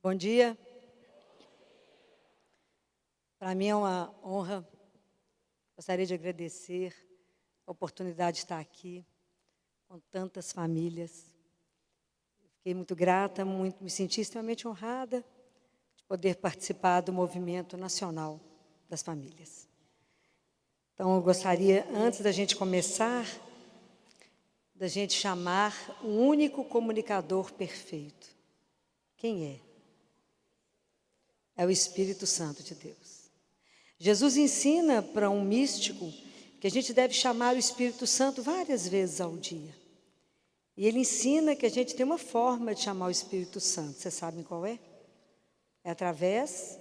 Bom dia. Para mim é uma honra. Gostaria de agradecer a oportunidade de estar aqui com tantas famílias. Fiquei muito grata, me senti extremamente honrada de poder participar do movimento nacional das famílias. Então, eu gostaria, antes da gente começar, da gente chamar o único comunicador perfeito. Quem é? É o Espírito Santo de Deus. Jesus ensina para um místico que a gente deve chamar o Espírito Santo várias vezes ao dia. E ele ensina que a gente tem uma forma de chamar o Espírito Santo. Vocês sabem qual é? É através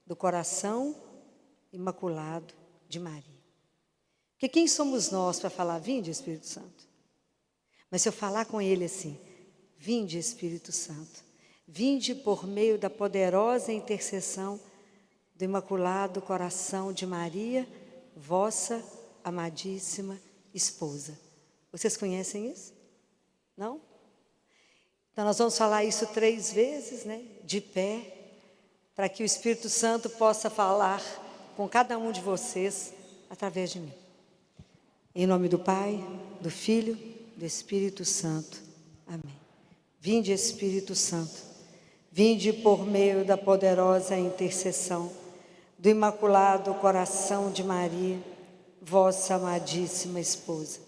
do coração imaculado de Maria. Porque quem somos nós para falar, vinde Espírito Santo? Mas se eu falar com ele assim, vinde Espírito Santo, vinde por meio da poderosa intercessão do Imaculado Coração de Maria, vossa amadíssima esposa. Vocês conhecem isso? Não? Então nós vamos falar isso 3 vezes, né? De pé, para que o Espírito Santo possa falar com cada um de vocês através de mim. Em nome do Pai, do Filho, do Espírito Santo. Amém. Vinde, Espírito Santo, vinde por meio da poderosa intercessão do Imaculado Coração de Maria, vossa amadíssima esposa.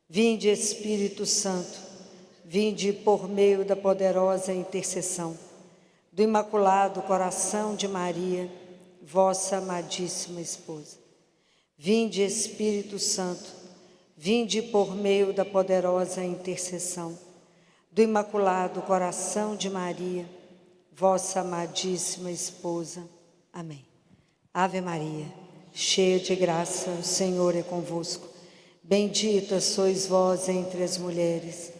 Vinde, Espírito Santo, vinde por meio da poderosa intercessão do Imaculado Coração de Maria, vossa amadíssima esposa. Vinde, Espírito Santo, vinde por meio da poderosa intercessão do Imaculado Coração de Maria, vossa amadíssima esposa. Amém. Ave Maria, cheia de graça, o Senhor é convosco. Bendita sois vós entre as mulheres,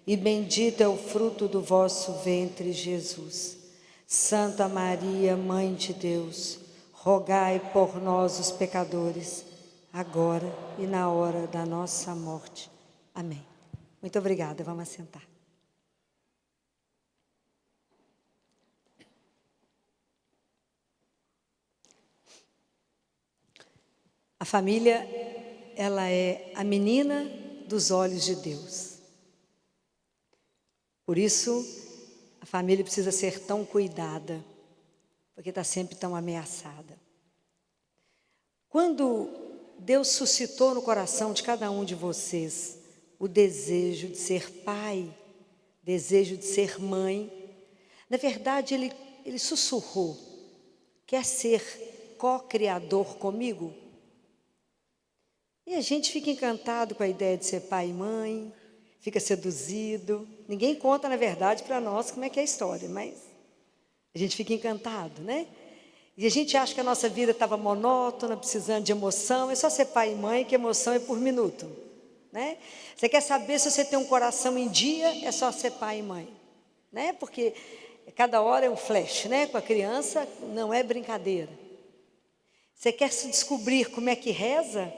e bendito é o fruto do vosso ventre, Jesus. Santa Maria, Mãe de Deus, rogai por nós, os pecadores, agora e na hora da nossa morte. Amém. Muito obrigada, vamos assentar. A família, ela é a menina dos olhos de Deus. Por isso, a família precisa ser tão cuidada, porque está sempre tão ameaçada. Quando Deus suscitou no coração de cada um de vocês o desejo de ser pai, desejo de ser mãe, na verdade, ele sussurrou: quer ser co-criador comigo? E a gente fica encantado com a ideia de ser pai e mãe, fica seduzido. Ninguém conta, na verdade, para nós como é que é a história, mas a gente fica encantado, né? E a gente acha que a nossa vida estava monótona, precisando de emoção. É só ser pai e mãe, que emoção é por minuto, né? Você quer saber se você tem um coração em dia, é só ser pai e mãe, né? Porque cada hora é um flash, né? Com a criança não é brincadeira. Você quer se descobrir como é que reza?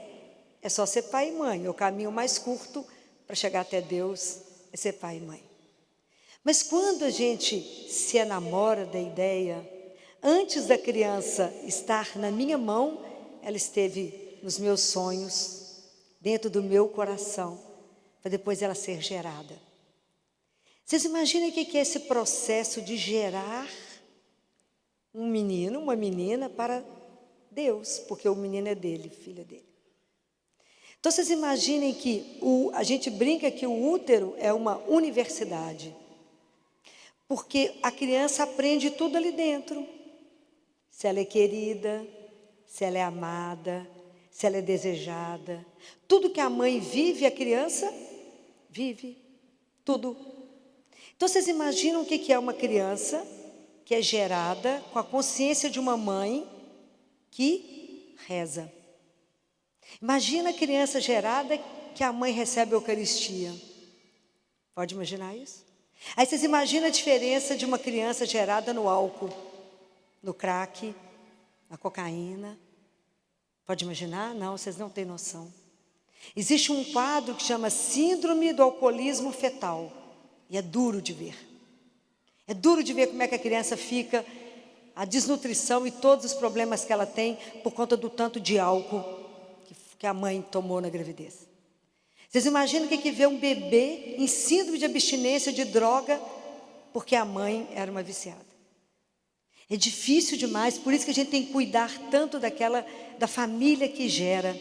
É só ser pai e mãe. O caminho mais curto para chegar até Deus é ser pai e mãe. Mas quando a gente se enamora da ideia, antes da criança estar na minha mão, ela esteve nos meus sonhos, dentro do meu coração, para depois ela ser gerada. Vocês imaginem o que é esse processo de gerar um menino, uma menina para Deus, porque o menino é dele, o filho é dele. Então, vocês imaginem que a gente brinca que o útero é uma universidade, porque a criança aprende tudo ali dentro. Se ela é querida, se ela é amada, se ela é desejada. Tudo que a mãe vive, a criança vive. Tudo. Então, vocês imaginam o que é uma criança que é gerada com a consciência de uma mãe que reza. Imagina a criança gerada que a mãe recebe a Eucaristia. Pode imaginar isso? Aí vocês imaginam a diferença de uma criança gerada no álcool, no crack, na cocaína. Pode imaginar? Não, vocês não têm noção. Existe um quadro que chama Síndrome do Alcoolismo Fetal. E é duro de ver. É duro de ver como é que a criança fica, a desnutrição e todos os problemas que ela tem por conta do tanto de álcool que a mãe tomou na gravidez. Vocês imaginam o que é ver um bebê em síndrome de abstinência de droga porque a mãe era uma viciada? É difícil demais, por isso que a gente tem que cuidar tanto da família que gera,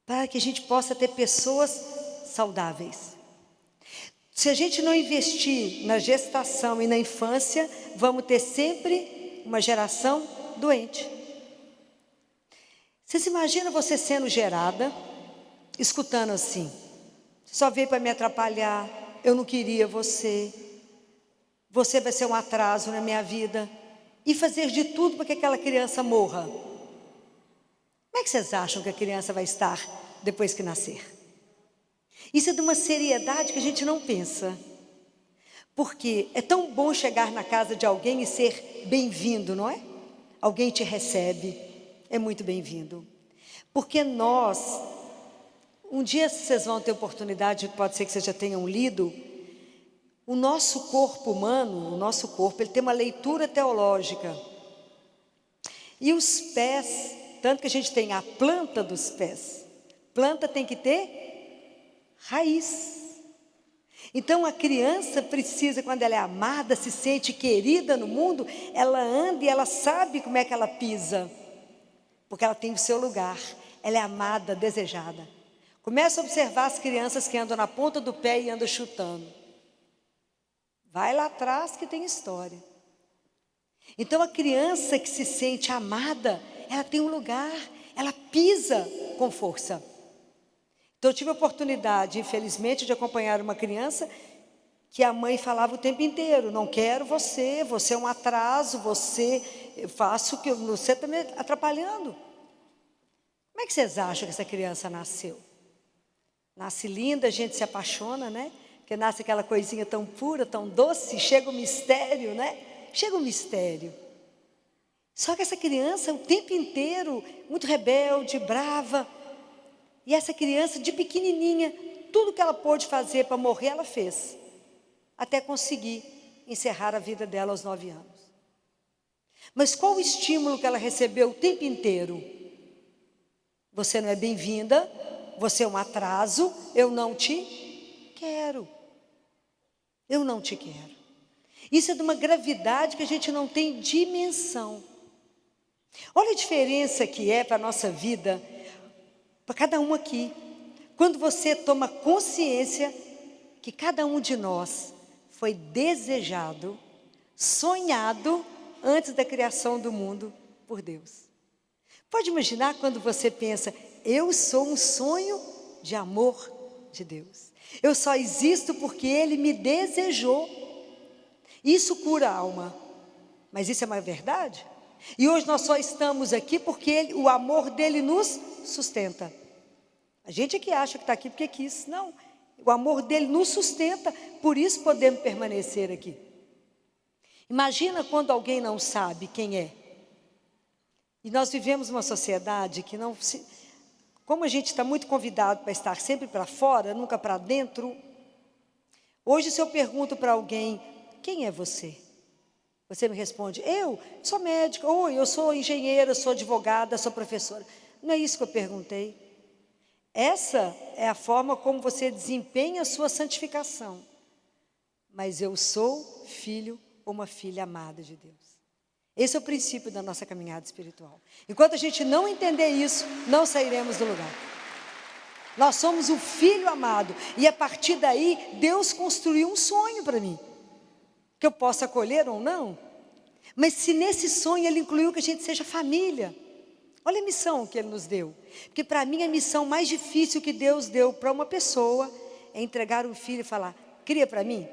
para que a gente possa ter pessoas saudáveis. Se a gente não investir na gestação e na infância, vamos ter sempre uma geração doente. Vocês imaginam você sendo gerada, escutando assim: só veio para me atrapalhar, eu não queria você, você vai ser um atraso na minha vida, e fazer de tudo para que aquela criança morra. Como é que vocês acham que a criança vai estar depois que nascer? Isso é de uma seriedade que a gente não pensa. Porque é tão bom chegar na casa de alguém e ser bem-vindo, não é? Alguém te recebe, é muito bem-vindo. Porque nós, um dia vocês vão ter oportunidade, pode ser que vocês já tenham lido, o nosso corpo humano, ele tem uma leitura teológica. E os pés, tanto que a gente tem a planta dos pés, planta tem que ter raiz. Então a criança precisa, quando ela é amada, se sente querida no mundo, ela anda e ela sabe como é que ela pisa, porque ela tem o seu lugar, ela é amada, desejada. Começa a observar as crianças que andam na ponta do pé e andam chutando. Vai lá atrás que tem história. Então a criança que se sente amada, ela tem um lugar, ela pisa com força. Então eu tive a oportunidade, infelizmente, de acompanhar uma criança que a mãe falava o tempo inteiro: não quero você, você é um atraso, eu faço o que você está me atrapalhando. Como é que vocês acham que essa criança nasceu? Nasce linda, a gente se apaixona, né? Porque nasce aquela coisinha tão pura, tão doce, chega o mistério, né? Chega o mistério. Só que essa criança, o tempo inteiro, muito rebelde, brava. E essa criança, de pequenininha, tudo que ela pôde fazer para morrer, ela fez. Até conseguir encerrar a vida dela aos 9 anos. Mas qual o estímulo que ela recebeu o tempo inteiro? Você não é bem-vinda, você é um atraso, eu não te quero. Eu não te quero. Isso é de uma gravidade que a gente não tem dimensão. Olha a diferença que é para a nossa vida, para cada um aqui. Quando você toma consciência que cada um de nós foi desejado, sonhado antes da criação do mundo por Deus. Pode imaginar quando você pensa: eu sou um sonho de amor de Deus. Eu só existo porque Ele me desejou. Isso cura a alma. Mas isso é uma verdade? E hoje nós só estamos aqui porque o amor dele nos sustenta. A gente é que acha que está aqui porque quis. Não, o amor dele nos sustenta, por isso podemos permanecer aqui. Imagina quando alguém não sabe quem é. E nós vivemos uma sociedade que não se... Como a gente está muito convidado para estar sempre para fora, nunca para dentro. Hoje, se eu pergunto para alguém: quem é você? Você me responde: eu sou médica, ou eu sou engenheira, sou advogada, sou professora. Não é isso que eu perguntei. Essa é a forma como você desempenha a sua santificação. Mas eu sou filho ou uma filha amada de Deus. Esse é o princípio da nossa caminhada espiritual. Enquanto a gente não entender isso, não sairemos do lugar. Nós somos o filho amado. E a partir daí, Deus construiu um sonho para mim. Que eu possa acolher ou não. Mas se nesse sonho Ele incluiu que a gente seja família. Olha a missão que Ele nos deu. Porque para mim a missão mais difícil que Deus deu para uma pessoa é entregar um filho e falar: cria para mim.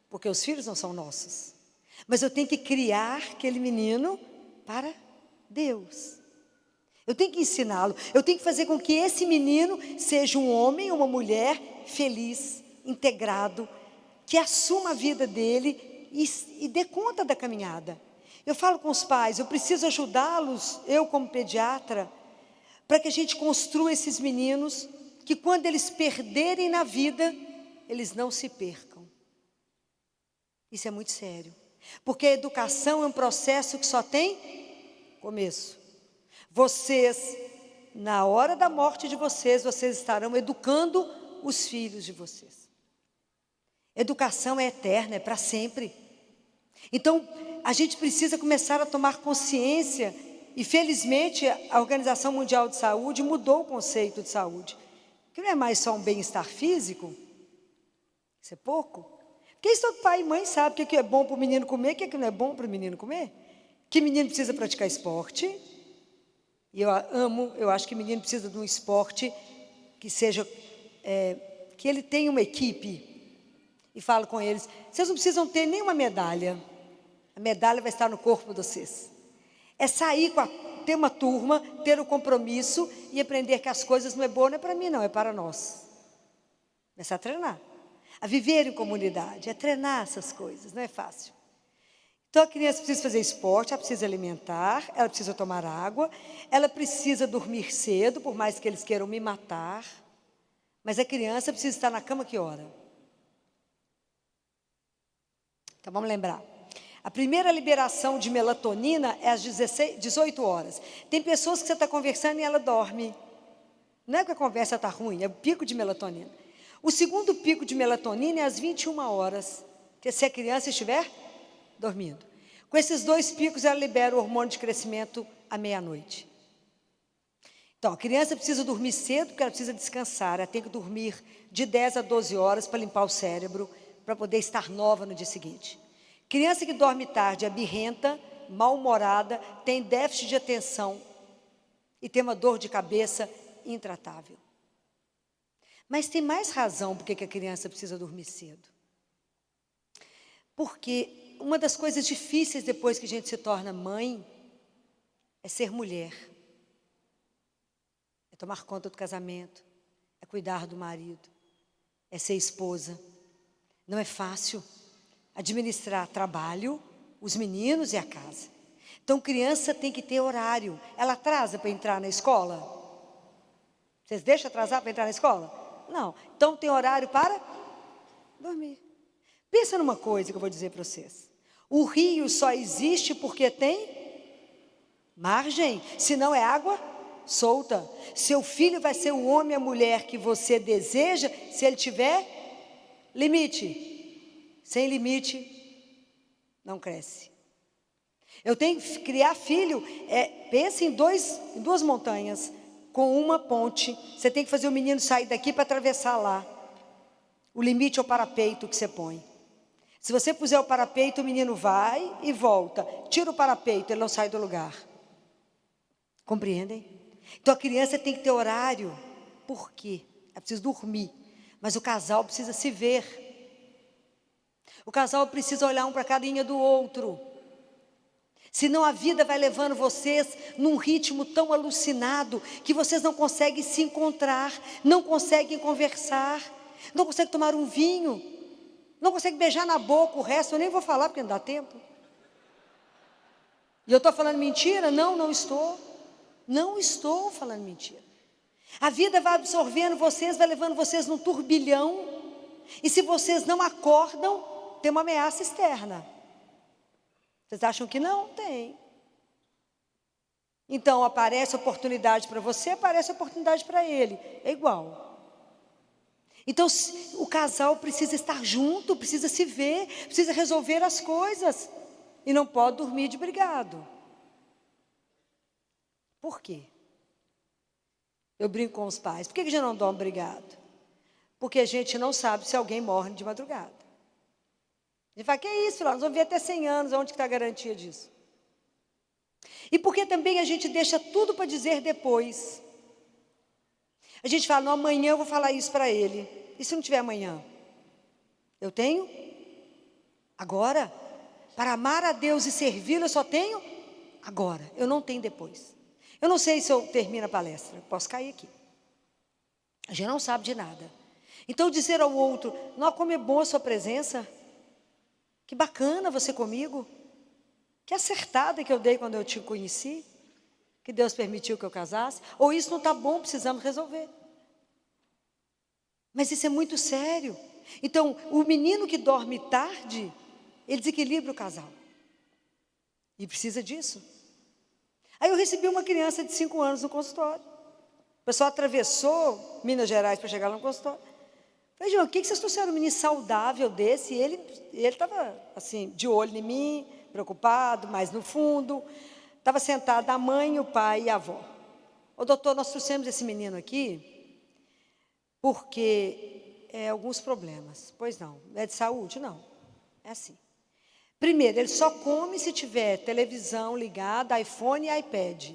Porque os filhos não são nossos. Mas eu tenho que criar aquele menino para Deus. Eu tenho que ensiná-lo. Eu tenho que fazer com que esse menino seja um homem ou uma mulher feliz, integrado, que assuma a vida dele e dê conta da caminhada. Eu falo com os pais, eu preciso ajudá-los, eu como pediatra, para que a gente construa esses meninos, que quando eles perderem na vida, eles não se percam. Isso é muito sério. Porque a educação é um processo que só tem começo. Vocês, na hora da morte de vocês, vocês estarão educando os filhos de vocês. Educação é eterna, é para sempre. Então, a gente precisa começar a tomar consciência, e felizmente a Organização Mundial de Saúde mudou o conceito de saúde, que não é mais só um bem-estar físico, isso é pouco. Porque isso todo pai e mãe sabe o que é bom para o menino comer, o que não é bom para o menino comer. Que menino precisa praticar esporte, e eu acho que menino precisa de um esporte que seja, que ele tenha uma equipe, e falo com eles, vocês não precisam ter nenhuma medalha, a medalha vai estar no corpo de vocês. É sair, ter uma turma, ter o compromisso e aprender que as coisas não é boa, não é para mim não, é para nós. Começar a treinar, a viver em comunidade, a treinar essas coisas, não é fácil. Então a criança precisa fazer esporte, ela precisa alimentar, ela precisa tomar água, ela precisa dormir cedo, por mais que eles queiram me matar, mas a criança precisa estar na cama que hora? Então vamos lembrar. A primeira liberação de melatonina é às 18 horas. Tem pessoas que você está conversando e ela dorme. Não é que a conversa está ruim, é o pico de melatonina. O segundo pico de melatonina é às 21 horas, que se a criança estiver dormindo. Com esses dois picos, ela libera o hormônio de crescimento à meia-noite. Então, a criança precisa dormir cedo, porque ela precisa descansar. Ela tem que dormir de 10 a 12 horas para limpar o cérebro, para poder estar nova no dia seguinte. Criança que dorme tarde é birrenta, mal-humorada, tem déficit de atenção e tem uma dor de cabeça intratável. Mas tem mais razão por que a criança precisa dormir cedo. Porque uma das coisas difíceis depois que a gente se torna mãe é ser mulher. É tomar conta do casamento, é cuidar do marido, é ser esposa. Não é fácil administrar trabalho, os meninos e a casa. Então, criança tem que ter horário. Ela atrasa para entrar na escola? Vocês deixam atrasar para entrar na escola? Não. Então, tem horário para dormir. Pensa numa coisa que eu vou dizer para vocês. O rio só existe porque tem margem, senão é água solta. Seu filho vai ser o homem e a mulher que você deseja se ele tiver limite. Sem limite, não cresce. Eu tenho que criar filho, pense em duas montanhas, com uma ponte. Você tem que fazer o menino sair daqui para atravessar lá. O limite é o parapeito que você põe. Se você puser o parapeito, o menino vai e volta. Tira o parapeito, ele não sai do lugar. Compreendem? Então a criança tem que ter horário. Por quê? Ela precisa dormir. Mas o casal precisa se ver. O casal precisa olhar um para cada linha do outro. Senão a vida vai levando vocês num ritmo tão alucinado que vocês não conseguem se encontrar, não conseguem conversar, não conseguem tomar um vinho, não conseguem beijar na boca. O resto eu nem vou falar porque não dá tempo. E eu estou falando mentira? Não, não estou. Não estou falando mentira. A vida vai absorvendo vocês, vai levando vocês num turbilhão. E se vocês não acordam, tem uma ameaça externa. Vocês acham que não? Tem. Então, aparece oportunidade para você, aparece oportunidade para ele. É igual. Então, o casal precisa estar junto, precisa se ver, precisa resolver as coisas. E não pode dormir de brigado. Por quê? Eu brinco com os pais. Por que a gente não dorme brigado? Porque a gente não sabe se alguém morre de madrugada. A gente fala, que é isso, filho? Nós vamos ver até 100 anos, onde está a garantia disso? E porque também a gente deixa tudo para dizer depois. A gente fala, não, amanhã eu vou falar isso para ele. E se não tiver amanhã? Eu tenho? Agora? Para amar a Deus e servi-lo, eu só tenho agora. Eu não tenho depois. Eu não sei se eu termino a palestra, eu posso cair aqui. A gente não sabe de nada. Então dizer ao outro, não, como é boa a sua presença. Que bacana você comigo. Que acertada que eu dei quando eu te conheci. Que Deus permitiu que eu casasse. Ou isso não está bom, precisamos resolver. Mas isso é muito sério. Então, o menino que dorme tarde, ele desequilibra o casal. E precisa disso. Aí eu recebi uma criança de 5 anos no consultório. O pessoal atravessou Minas Gerais para chegar lá no consultório. Falei, João, o que vocês trouxeram um menino saudável desse? E ele estava assim, de olho em mim, preocupado, mas no fundo, estava sentado a mãe, o pai e a avó. Ô doutor, nós trouxemos esse menino aqui porque alguns problemas. Pois não, é de saúde? Não, é assim. Primeiro, ele só come se tiver televisão ligada, iPhone e iPad.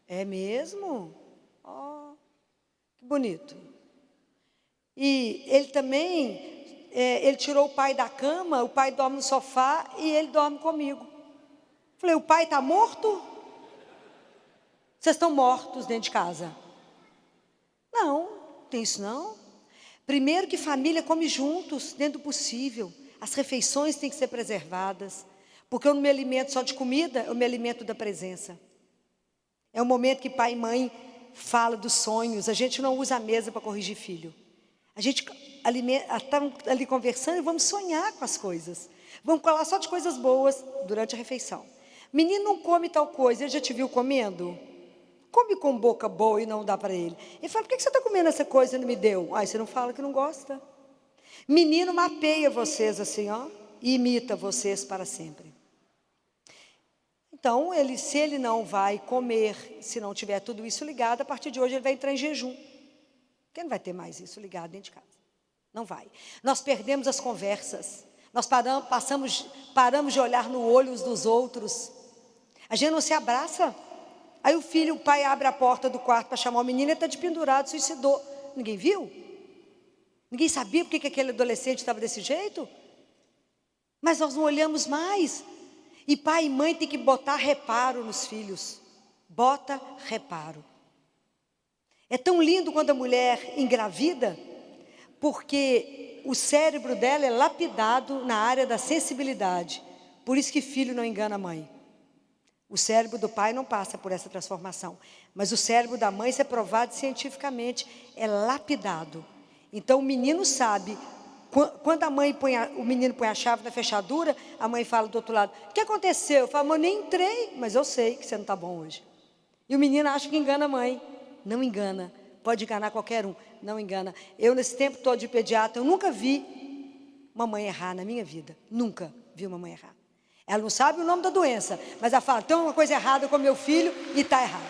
É mesmo? Oh, que bonito. E ele também, ele tirou o pai da cama, o pai dorme no sofá e ele dorme comigo. Falei, o pai está morto? Vocês estão mortos dentro de casa? Não, tem isso não. Primeiro que família come juntos, dentro do possível. As refeições têm que ser preservadas, porque eu não me alimento só de comida, eu me alimento da presença. É o momento que pai e mãe falam dos sonhos, a gente não usa a mesa para corrigir filho. A gente está ali conversando e vamos sonhar com as coisas. Vamos falar só de coisas boas durante a refeição. Menino não come tal coisa, ele já te viu comendo? Come com boca boa e não dá para ele. Ele fala, por que você está comendo essa coisa e não me deu? Aí você não fala que não gosta. Menino mapeia vocês assim, ó, e imita vocês para sempre. Então, se ele não vai comer, se não tiver tudo isso ligado, a partir de hoje ele vai entrar em jejum. Porque não vai ter mais isso ligado dentro de casa. Não vai. Nós perdemos as conversas. Nós paramos de olhar no olho uns dos outros. A gente não se abraça. Aí o pai abre a porta do quarto para chamar o menino, ele está de pendurado, suicidou. Ninguém viu? Ninguém sabia porque que aquele adolescente estava desse jeito? Mas nós não olhamos mais. E pai e mãe tem que botar reparo nos filhos. Bota reparo. É tão lindo quando a mulher engravida, porque o cérebro dela é lapidado na área da sensibilidade. Por isso que filho não engana a mãe. O cérebro do pai não passa por essa transformação. Mas o cérebro da mãe, isso é provado cientificamente, é lapidado. Então o menino sabe, quando o menino põe a chave na fechadura, a mãe fala do outro lado, o que aconteceu? Eu falo, mãe, nem entrei, mas eu sei que você não está bom hoje. E o menino acha que engana a mãe. Não engana, pode enganar qualquer um, não engana. Eu nesse tempo todo de pediatra, eu nunca vi uma mãe errar na minha vida. Nunca vi uma mãe errar. Ela não sabe o nome da doença, mas ela fala, tem uma coisa errada com meu filho e está errado.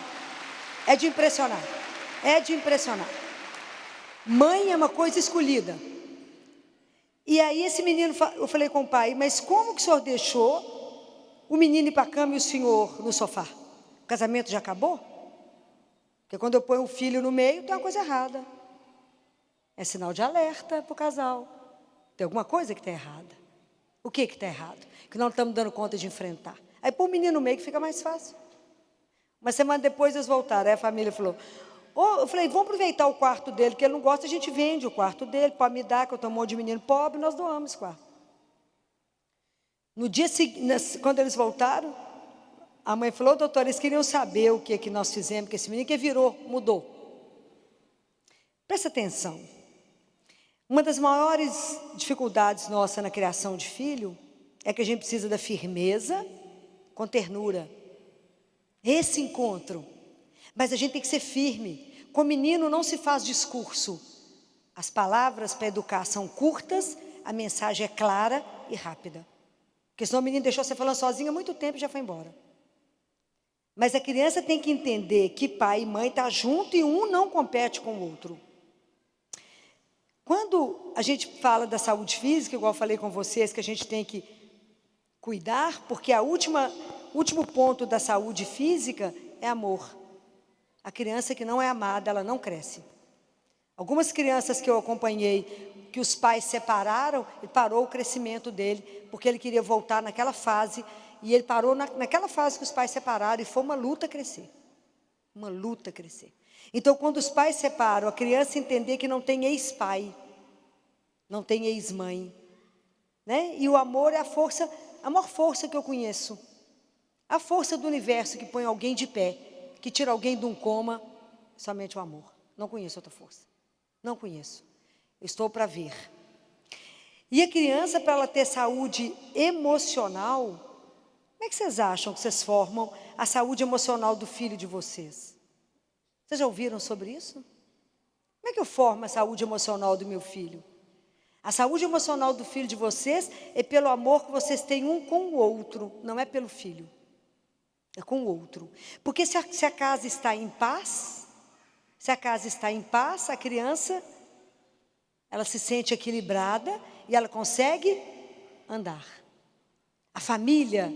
É de impressionar, é de impressionar. Mãe é uma coisa escolhida. E aí esse menino, eu falei com o pai, mas como que o senhor deixou o menino ir para a cama e o senhor no sofá? O casamento já acabou? Porque quando eu ponho um filho no meio, tem uma coisa errada. É sinal de alerta para o casal. Tem alguma coisa que está errada. O que está errado? Que não estamos dando conta de enfrentar. Aí põe o menino no meio que fica mais fácil. Uma semana depois eles voltaram. Aí a família falou, eu falei, vamos aproveitar o quarto dele, que ele não gosta, a gente vende o quarto dele, pode me dar, que eu tenho um monte de menino pobre, nós doamos esse quarto. No dia seguinte, quando eles voltaram, a mãe falou, doutor, eles queriam saber o que nós fizemos com esse menino, que virou, mudou. Presta atenção. Uma das maiores dificuldades nossa na criação de filho é que a gente precisa da firmeza com ternura. Esse encontro. Mas a gente tem que ser firme. Com menino não se faz discurso. As palavras para educar são curtas, a mensagem é clara e rápida. Porque senão o menino deixou você falando sozinho há muito tempo e já foi embora. Mas a criança tem que entender que pai e mãe estão juntos e um não compete com o outro. Quando a gente fala da saúde física, igual eu falei com vocês, que a gente tem que cuidar, porque o último ponto da saúde física é amor. A criança que não é amada, ela não cresce. Algumas crianças que eu acompanhei, que os pais separaram, e parou o crescimento dele, porque ele queria voltar naquela fase, e ele parou naquela fase que os pais separaram, e foi uma luta crescer. Uma luta crescer. Então, quando os pais separam, a criança entender que não tem ex-pai, não tem ex-mãe, né? E o amor é a maior força que eu conheço. A força do universo que põe alguém de pé, que tira alguém de um coma, somente o amor. Não conheço outra força. Não conheço. Eu estou para ver. E a criança, para ela ter saúde emocional, como é que vocês acham que vocês formam a saúde emocional do filho de vocês? Vocês já ouviram sobre isso? Como é que eu formo a saúde emocional do meu filho? A saúde emocional do filho de vocês é pelo amor que vocês têm um com o outro, não é pelo filho, é com o outro. Porque se a casa está em paz, a criança, ela se sente equilibrada e ela consegue andar. A família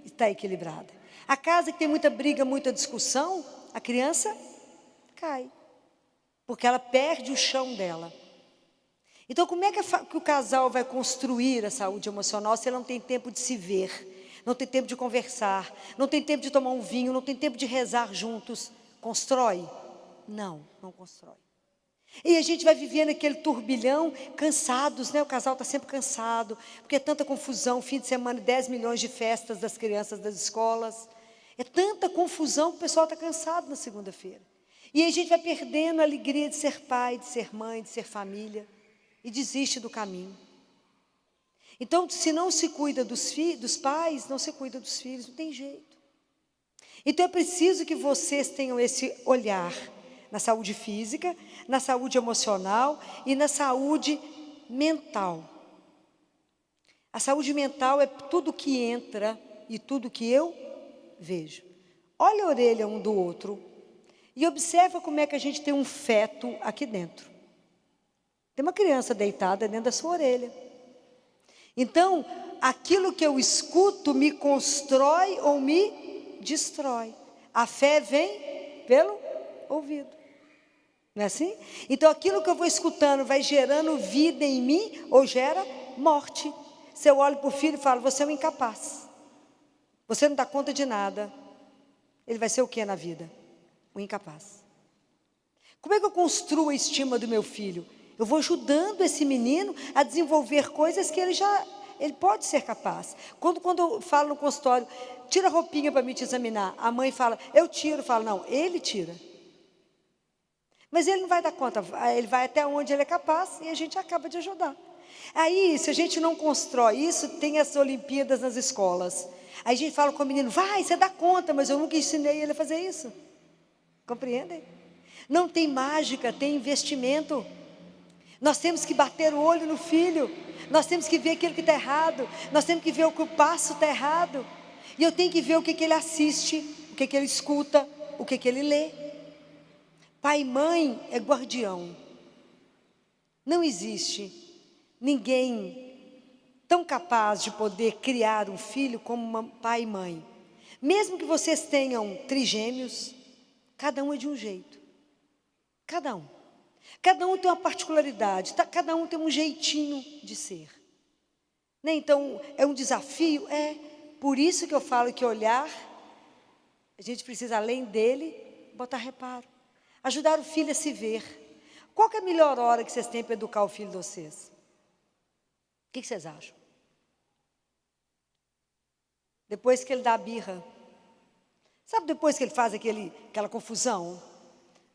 está equilibrada. A casa que tem muita briga, muita discussão, a criança cai, porque ela perde o chão dela. Então, como é que o casal vai construir a saúde emocional se ele não tem tempo de se ver, não tem tempo de conversar, não tem tempo de tomar um vinho, não tem tempo de rezar juntos? Constrói? Não, não constrói. E a gente vai vivendo aquele turbilhão, cansados, né? O casal está sempre cansado, porque é tanta confusão, fim de semana, 10 milhões de festas das crianças das escolas. É tanta confusão que o pessoal está cansado na segunda-feira. E aí a gente vai perdendo a alegria de ser pai, de ser mãe, de ser família, e desiste do caminho. Então, se não se cuida dos pais, não se cuida dos filhos, não tem jeito. Então, é preciso que vocês tenham esse olhar na saúde física, na saúde emocional e na saúde mental. A saúde mental é tudo que entra e tudo que eu vejo. Olha a orelha um do outro e observa como é que a gente tem um feto aqui dentro. Tem uma criança deitada dentro da sua orelha. Então, aquilo que eu escuto me constrói ou me destrói. A fé vem pelo ouvido. Não é assim? Então, aquilo que eu vou escutando vai gerando vida em mim ou gera morte. Se eu olho para o filho e falo, você é um incapaz. Você não dá conta de nada. Ele vai ser o que na vida? Um incapaz. Como é que eu construo a estima do meu filho? Eu vou ajudando esse menino a desenvolver coisas que ele pode ser capaz. Quando eu falo no consultório, tira a roupinha para me te examinar. A mãe fala, eu tiro. Eu falo, não, ele tira. Mas ele não vai dar conta, ele vai até onde ele é capaz e a gente acaba de ajudar. Aí, se a gente não constrói isso, tem as Olimpíadas nas escolas. Aí a gente fala com o menino, vai, você dá conta, mas eu nunca ensinei ele a fazer isso. Compreendem? Não tem mágica, tem investimento. Nós temos que bater o olho no filho, nós temos que ver aquilo que está errado, nós temos que ver o que o passo está errado. E eu tenho que ver o que ele assiste, o que ele escuta, o que ele lê. Pai e mãe é guardião. Não existe ninguém tão capaz de poder criar um filho como pai e mãe. Mesmo que vocês tenham trigêmeos, cada um é de um jeito. Cada um. Cada um tem uma particularidade, cada um tem um jeitinho de ser. Né? Então, é um desafio? É. Por isso que eu falo que olhar, a gente precisa, além dele, botar reparo. Ajudar o filho a se ver. Qual que é a melhor hora que vocês têm para educar o filho de vocês? O que vocês acham? Depois que ele dá a birra. Sabe depois que ele faz aquela confusão?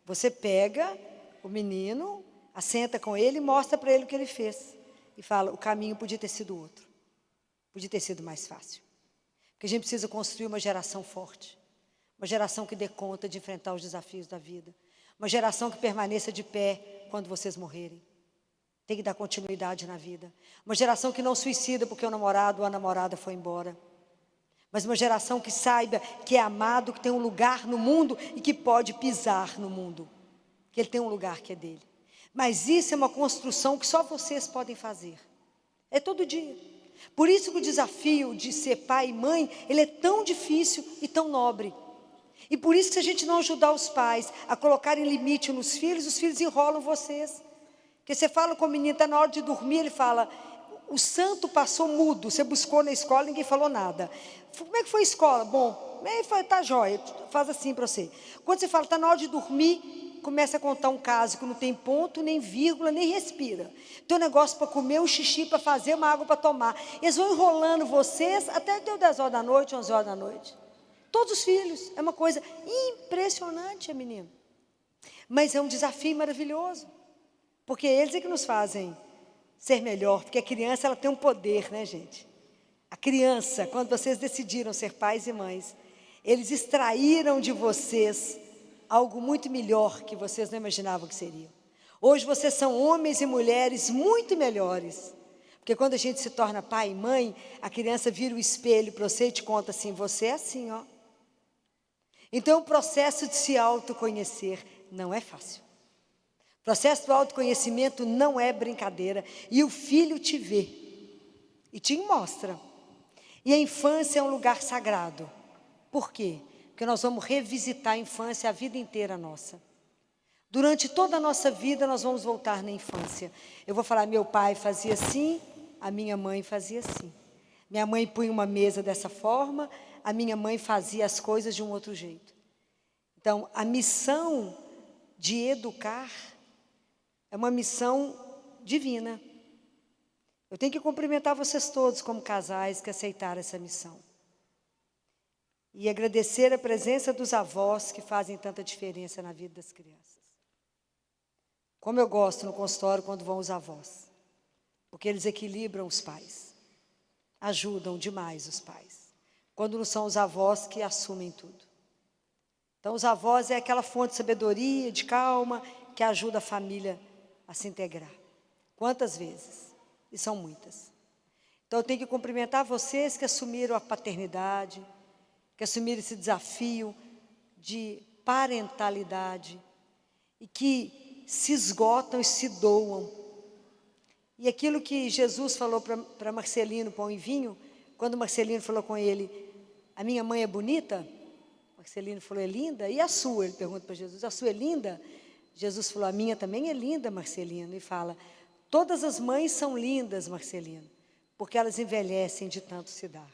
Você pega o menino, assenta com ele e mostra para ele o que ele fez. E fala, o caminho podia ter sido outro. Podia ter sido mais fácil. Porque a gente precisa construir uma geração forte. Uma geração que dê conta de enfrentar os desafios da vida. Uma geração que permaneça de pé quando vocês morrerem. Tem que dar continuidade na vida. Uma geração que não suicida porque o namorado ou a namorada foi embora. Mas uma geração que saiba que é amado, que tem um lugar no mundo e que pode pisar no mundo. Que ele tem um lugar que é dele. Mas isso é uma construção que só vocês podem fazer. É todo dia. Por isso que o desafio de ser pai e mãe, ele é tão difícil e tão nobre. E por isso que se a gente não ajudar os pais a colocarem limite nos filhos, os filhos enrolam vocês. Porque você fala com o menino, está na hora de dormir, ele fala, o santo passou mudo, você buscou na escola, ninguém falou nada. Como é que foi a escola? Bom, está jóia, faz assim para você. Quando você fala, está na hora de dormir, começa a contar um caso que não tem ponto, nem vírgula, nem respira. Tem um negócio para comer, um xixi para fazer, uma água para tomar. Eles vão enrolando vocês até deu 10 horas da noite, 11 horas da noite. Todos os filhos, é uma coisa impressionante, menino. Mas é um desafio maravilhoso. Porque eles é que nos fazem ser melhor, porque a criança ela tem um poder, né, gente? A criança, quando vocês decidiram ser pais e mães, eles extraíram de vocês algo muito melhor que vocês não imaginavam que seriam. Hoje vocês são homens e mulheres muito melhores. Porque quando a gente se torna pai e mãe, a criança vira o espelho para você e te conta assim, você é assim, ó. Então o processo de se autoconhecer não é fácil. O processo do autoconhecimento não é brincadeira. E o filho te vê e te mostra. E a infância é um lugar sagrado. Por quê? Porque nós vamos revisitar a infância a vida inteira nossa. Durante toda a nossa vida nós vamos voltar na infância. Eu vou falar, meu pai fazia assim, a minha mãe fazia assim. Minha mãe punha uma mesa dessa forma, a minha mãe fazia as coisas de um outro jeito. Então, a missão de educar é uma missão divina. Eu tenho que cumprimentar vocês todos como casais que aceitaram essa missão. E agradecer a presença dos avós que fazem tanta diferença na vida das crianças. Como eu gosto no consultório quando vão os avós. Porque eles equilibram os pais. Ajudam demais os pais. Quando não são os avós que assumem tudo. Então os avós é aquela fonte de sabedoria, de calma, que ajuda a família a se integrar. Quantas vezes? E são muitas. Então eu tenho que cumprimentar vocês que assumiram a paternidade, que assumiram esse desafio de parentalidade e que se esgotam e se doam. E aquilo que Jesus falou para Marcelino, Pão e Vinho, quando Marcelino falou com ele, a minha mãe é bonita? Marcelino falou, é linda? E a sua? Ele pergunta para Jesus, a sua é linda? Jesus falou, a minha também é linda, Marcelino. E fala, todas as mães são lindas, Marcelino, porque elas envelhecem de tanto se dar.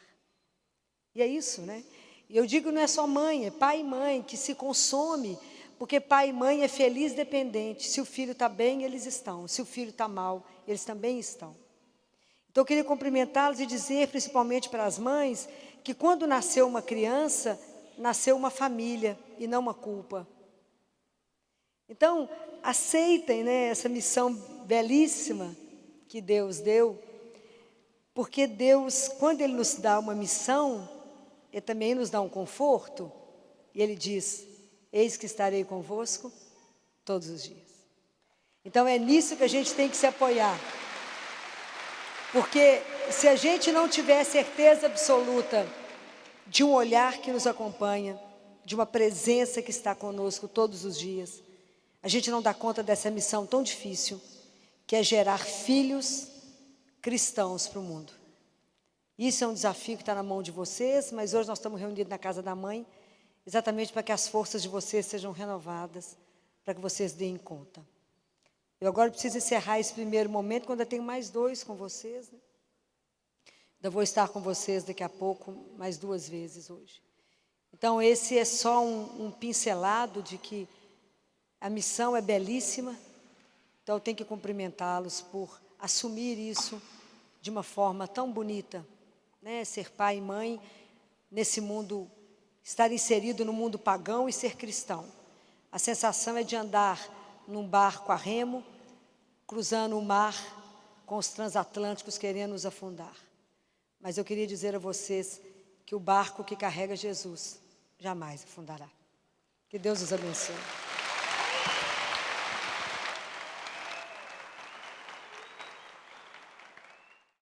E é isso, né? E eu digo, não é só mãe, é pai e mãe que se consome, porque pai e mãe é feliz dependente. Se o filho está bem, eles estão. Se o filho está mal, eles também estão. Então eu queria cumprimentá-los e dizer, principalmente para as mães, que quando nasceu uma criança, nasceu uma família e não uma culpa. Então, aceitem, né, essa missão belíssima que Deus deu, porque Deus, quando Ele nos dá uma missão, Ele também nos dá um conforto, e Ele diz, eis que estarei convosco todos os dias. Então é nisso que a gente tem que se apoiar, porque se a gente não tiver certeza absoluta de um olhar que nos acompanha, de uma presença que está conosco todos os dias, a gente não dá conta dessa missão tão difícil, que é gerar filhos cristãos para o mundo. Isso é um desafio que está na mão de vocês, mas hoje nós estamos reunidos na casa da mãe, exatamente para que as forças de vocês sejam renovadas, para que vocês deem conta. Eu agora preciso encerrar esse primeiro momento, quando eu tenho mais 2 com vocês, né? Ainda vou estar com vocês daqui a pouco, mais 2 vezes hoje. Então esse é só um pincelado de que a missão é belíssima, então eu tenho que cumprimentá-los por assumir isso de uma forma tão bonita, né? Ser pai e mãe nesse mundo, estar inserido no mundo pagão e ser cristão. A sensação é de andar num barco a remo, cruzando o mar com os transatlânticos querendo nos afundar. Mas eu queria dizer a vocês que o barco que carrega Jesus jamais afundará. Que Deus os abençoe.